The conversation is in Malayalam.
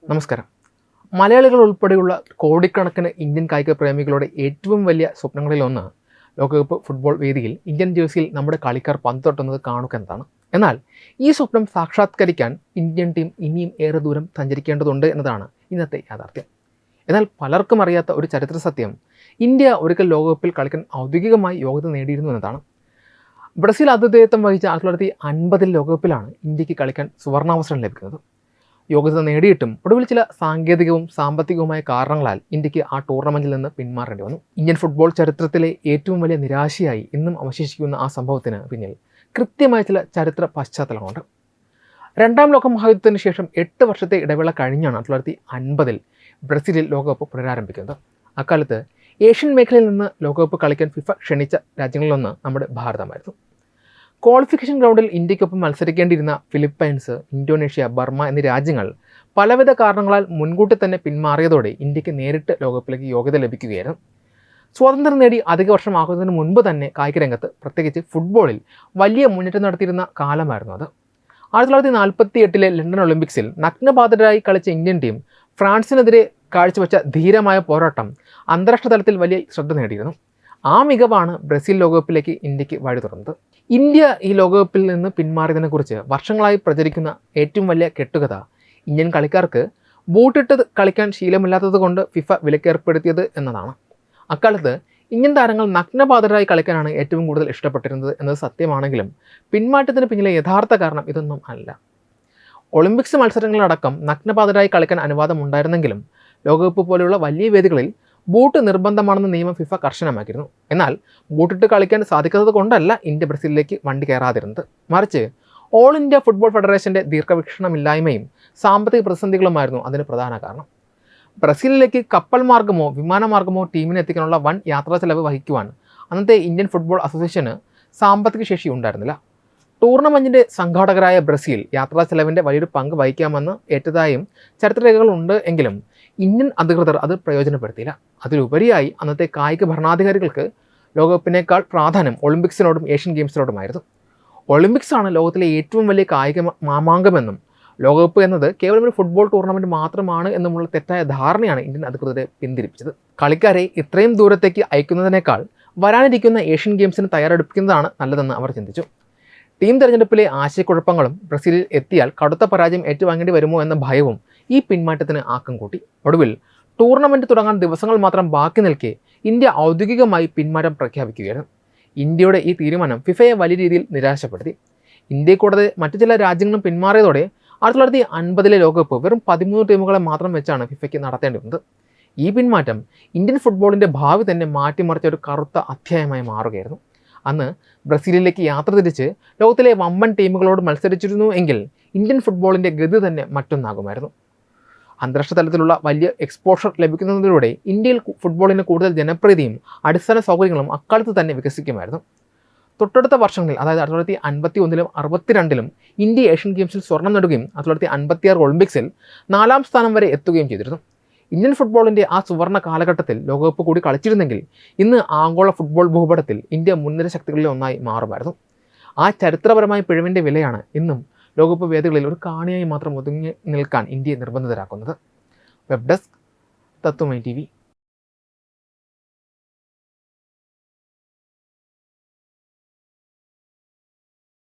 നമസ്കാരം. മലയാളികൾ ഉൾപ്പെടെയുള്ള കോടിക്കണക്കിന് ഇന്ത്യൻ കായിക പ്രേമികളുടെ ഏറ്റവും വലിയ സ്വപ്നങ്ങളിലൊന്ന് ലോകകപ്പ് ഫുട്ബോൾ വേദിയിൽ ഇന്ത്യൻ ജേഴ്സിയിൽ നമ്മുടെ കളിക്കാർ പന്ത് തട്ടുന്നത് കാണുക എന്നതാണ്. എന്നാൽ ഈ സ്വപ്നം സാക്ഷാത്കരിക്കാൻ ഇന്ത്യൻ ടീം ഇനിയും ഏറെ ദൂരം സഞ്ചരിക്കേണ്ടതുണ്ട് എന്നതാണ് ഇന്നത്തെ യാഥാർത്ഥ്യം. എന്നാൽ പലർക്കും അറിയാത്ത ഒരു ചരിത്ര സത്യം, ഇന്ത്യ ഒരിക്കൽ ലോകകപ്പിൽ കളിക്കാൻ ഔദ്യോഗികമായി യോഗ്യത നേടിയിരുന്നു എന്നതാണ്. ബ്രസീൽ ആതിഥേയത്വം വഹിച്ച 1950 ലോകകപ്പിലാണ് ഇന്ത്യക്ക് കളിക്കാൻ സുവർണാവസരം ലഭിക്കുന്നത്. യോഗ്യത നേടിയിട്ടും ഒടുവിൽ ചില സാങ്കേതികവും സാമ്പത്തികവുമായ കാരണങ്ങളാൽ ഇന്ത്യക്ക് ആ ടൂർണമെൻറ്റിൽ നിന്ന് പിന്മാറേണ്ടി വന്നു. ഇന്ത്യൻ ഫുട്ബോൾ ചരിത്രത്തിലെ ഏറ്റവും വലിയ നിരാശയായി ഇന്നും അവശേഷിക്കുന്ന ആ സംഭവത്തിന് പിന്നിൽ കൃത്യമായ ചില ചരിത്ര പശ്ചാത്തലങ്ങളുണ്ട്. രണ്ടാം ലോക മഹായുദ്ധത്തിന് ശേഷം 8 വർഷത്തെ ഇടവേള കഴിഞ്ഞാണ് 1950 ബ്രസീലിൽ ലോകകപ്പ് പുനരാരംഭിക്കുന്നത്. അക്കാലത്ത് ഏഷ്യൻ മേഖലയിൽ നിന്ന് ലോകകപ്പ് കളിക്കാൻ ഫിഫ ക്ഷണിച്ച രാജ്യങ്ങളിലൊന്ന് നമ്മുടെ ഭാരതമായിരുന്നു. ക്വാളിഫിക്കേഷൻ ഗ്രൗണ്ടിൽ ഇന്ത്യക്കൊപ്പം മത്സരിക്കേണ്ടിയിരുന്ന ഫിലിപ്പൈൻസ്, ഇന്തോനേഷ്യ, ബർമ്മ എന്നീ രാജ്യങ്ങൾ പലവിധ കാരണങ്ങളാൽ മുൻകൂട്ടി തന്നെ പിന്മാറിയതോടെ ഇന്ത്യക്ക് നേരിട്ട് ലോകകപ്പിലേക്ക് യോഗ്യത ലഭിക്കുകയായിരുന്നു. സ്വാതന്ത്ര്യം നേടി അധിക വർഷമാകുന്നതിന് മുൻപ് തന്നെ കായിക രംഗത്ത്, പ്രത്യേകിച്ച് ഫുട്ബോളിൽ വലിയ മുന്നേറ്റം നടത്തിയിരുന്ന കാലമായിരുന്നു അത്. 1948 ലണ്ടൻ ഒളിമ്പിക്സിൽ നഗ്നപാതരായി കളിച്ച ഇന്ത്യൻ ടീം ഫ്രാൻസിനെതിരെ കാഴ്ചവെച്ച ധീരമായ പോരാട്ടം അന്താരാഷ്ട്ര തലത്തിൽ വലിയ ശ്രദ്ധ നേടിയിരുന്നു. ആ മികവാണ് ബ്രസീൽ ലോകകപ്പിലേക്ക് ഇന്ത്യക്ക് വഴി തുറന്നത്. ഇന്ത്യ ഈ ലോകകപ്പിൽ നിന്ന് പിന്മാറിയതിനെക്കുറിച്ച് വർഷങ്ങളായി പ്രചരിക്കുന്ന ഏറ്റവും വലിയ കെട്ടുകഥ, ഇന്ത്യൻ കളിക്കാർക്ക് ബൂട്ടിട്ട് കളിക്കാൻ ശീലമില്ലാത്തത് കൊണ്ട് ഫിഫ വിലക്കേർപ്പെടുത്തിയത് എന്നതാണ്. അക്കാലത്ത് ഇന്ത്യൻ താരങ്ങൾ നഗ്നപാതരായി കളിക്കാനാണ് ഏറ്റവും കൂടുതൽ ഇഷ്ടപ്പെട്ടിരുന്നത് എന്നത് സത്യമാണെങ്കിലും പിന്മാറ്റത്തിന് പിന്നിലെ യഥാർത്ഥ കാരണം ഇതൊന്നും അല്ല. ഒളിമ്പിക്സ് മത്സരങ്ങളിലടക്കം നഗ്നപാതരായി കളിക്കാൻ അനുവാദം ഉണ്ടായിരുന്നെങ്കിലും ലോകകപ്പ് പോലെയുള്ള വലിയ വേദികളിൽ ബൂട്ട് നിർബന്ധമാണെന്ന നിയമം ഫിഫ കർശനമാക്കിയിരുന്നു. എന്നാൽ ബൂട്ടിട്ട് കളിക്കാൻ സാധിക്കാത്തത് കൊണ്ടല്ല ഇന്ത്യ ബ്രസീലിലേക്ക് വണ്ടി കയറാതിരുന്നത്. മറിച്ച് ഓൾ ഇന്ത്യ ഫുട്ബോൾ ഫെഡറേഷൻ്റെ ദീർഘവീക്ഷണമില്ലായ്മയും സാമ്പത്തിക പ്രതിസന്ധികളുമായിരുന്നു അതിന് പ്രധാന കാരണം. ബ്രസീലിലേക്ക് കപ്പൽ മാർഗമോ വിമാനമാർഗമോ ടീമിനെ എത്തിക്കാനുള്ള വൻ യാത്രാ ചെലവ് വഹിക്കുവാൻ അന്നത്തെ ഇന്ത്യൻ ഫുട്ബോൾ അസോസിയേഷന് സാമ്പത്തിക ശേഷി ഉണ്ടായിരുന്നില്ല. ടൂർണമെൻറ്റിൻ്റെ സംഘാടകരായ ബ്രസീൽ യാത്രാ ചെലവിൻ്റെ വലിയൊരു പങ്ക് വഹിക്കാമെന്ന് ഏറ്റതായും ചരിത്രരേഖകളുണ്ട്. എങ്കിലും ഇന്ത്യൻ അധികൃതർ അത് പ്രയോജനപ്പെടുത്തിയില്ല. അതിലുപരിയായി അന്നത്തെ കായിക ഭരണാധികാരികൾക്ക് ലോകകപ്പിനേക്കാൾ പ്രാധാന്യം ഒളിമ്പിക്സിനോടും ഏഷ്യൻ ഗെയിംസിനോടുമായിരുന്നു. ഒളിമ്പിക്സാണ് ലോകത്തിലെ ഏറ്റവും വലിയ കായിക മാമാങ്കമെന്നും ലോകകപ്പ് എന്നത് കേവലം ഒരു ഫുട്ബോൾ ടൂർണമെൻറ്റ് മാത്രമാണ് എന്നുമുള്ള തെറ്റായ ധാരണയാണ് ഇന്ത്യൻ അധികൃതരെ പിന്തിരിപ്പിച്ചത്. കളിക്കാരെ ഇത്രയും ദൂരത്തേക്ക് അയക്കുന്നതിനേക്കാൾ വരാനിരിക്കുന്ന ഏഷ്യൻ ഗെയിംസിന് തയ്യാറെടുപ്പിക്കുന്നതാണ് നല്ലതെന്ന് അവർ ചിന്തിച്ചു. ടീം തിരഞ്ഞെടുപ്പിലെ ആശയക്കുഴപ്പങ്ങളും ബ്രസീലിൽ എത്തിയാൽ കടുത്ത പരാജയം ഏറ്റുവാങ്ങേണ്ടി വരുമോ എന്ന ഭയവും ഈ പിന്മാറ്റത്തിന് ആക്കം കൂട്ടി. ഒടുവിൽ ടൂർണമെൻറ്റ് തുടങ്ങാൻ ദിവസങ്ങൾ മാത്രം ബാക്കി നിൽക്കെ ഇന്ത്യ ഔദ്യോഗികമായി പിന്മാറ്റം പ്രഖ്യാപിക്കുകയായിരുന്നു. ഇന്ത്യയുടെ ഈ തീരുമാനം ഫിഫയെ വലിയ രീതിയിൽ നിരാശപ്പെടുത്തി. ഇന്ത്യയെ കൂടാതെ മറ്റു ചില രാജ്യങ്ങളും പിന്മാറിയതോടെ 1950 ലോകകപ്പ് വെറും 13 ടീമുകളെ മാത്രം വെച്ചാണ് ഫിഫയ്ക്ക് നടത്തേണ്ടി വന്നത്. ഈ പിന്മാറ്റം ഇന്ത്യൻ ഫുട്ബോളിൻ്റെ ഭാവി തന്നെ മാറ്റിമറിച്ച ഒരു കറുത്ത അധ്യായമായി മാറുകയായിരുന്നു. അന്ന് ബ്രസീലിലേക്ക് യാത്ര തിരിച്ച് ലോകത്തിലെ വമ്പൻ ടീമുകളോട് മത്സരിച്ചിരുന്നു എങ്കിൽ ഇന്ത്യൻ ഫുട്ബോളിൻ്റെ ഗതി തന്നെ മറ്റൊന്നാകുമായിരുന്നു. അന്താരാഷ്ട്ര തലത്തിലുള്ള വലിയ എക്സ്പോഷർ ലഭിക്കുന്നതിലൂടെ ഇന്ത്യയിൽ ഫുട്ബോളിന് കൂടുതൽ ജനപ്രീതിയും അടിസ്ഥാന സൗകര്യങ്ങളും അക്കാലത്ത് തന്നെ വികസിക്കുമായിരുന്നു. തൊട്ടടുത്ത വർഷങ്ങളിൽ, അതായത് 1951 62 ഇന്ത്യ ഏഷ്യൻ ഗെയിംസിൽ സ്വർണം നേടുകയും 1956 ഒളിമ്പിക്സിൽ 4ാം സ്ഥാനം വരെ എത്തുകയും ചെയ്തിരുന്നു. ഇന്ത്യൻ ഫുട്ബോളിൻ്റെ ആ സുവർണ്ണ കാലഘട്ടത്തിൽ ലോകകപ്പ് കൂടി കളിച്ചിരുന്നെങ്കിൽ ഇന്ന് ആഗോള ഫുട്ബോൾ ഭൂപടത്തിൽ ഇന്ത്യ മുൻനിര ശക്തികളിൽ ഒന്നായി മാറുമായിരുന്നു. ആ ചരിത്രപരമായ പിഴവിൻ്റെ വിലയാണ് ഇന്നും ലോകകപ്പ് വേദികളിൽ ഒരു കാണിയായി മാത്രം ഒതുങ്ങി നിൽക്കാൻ ഇന്ത്യയെ നിർബന്ധിതരാക്കുന്നത്. വെബ് ഡെസ്ക് തത്വമൈ TV.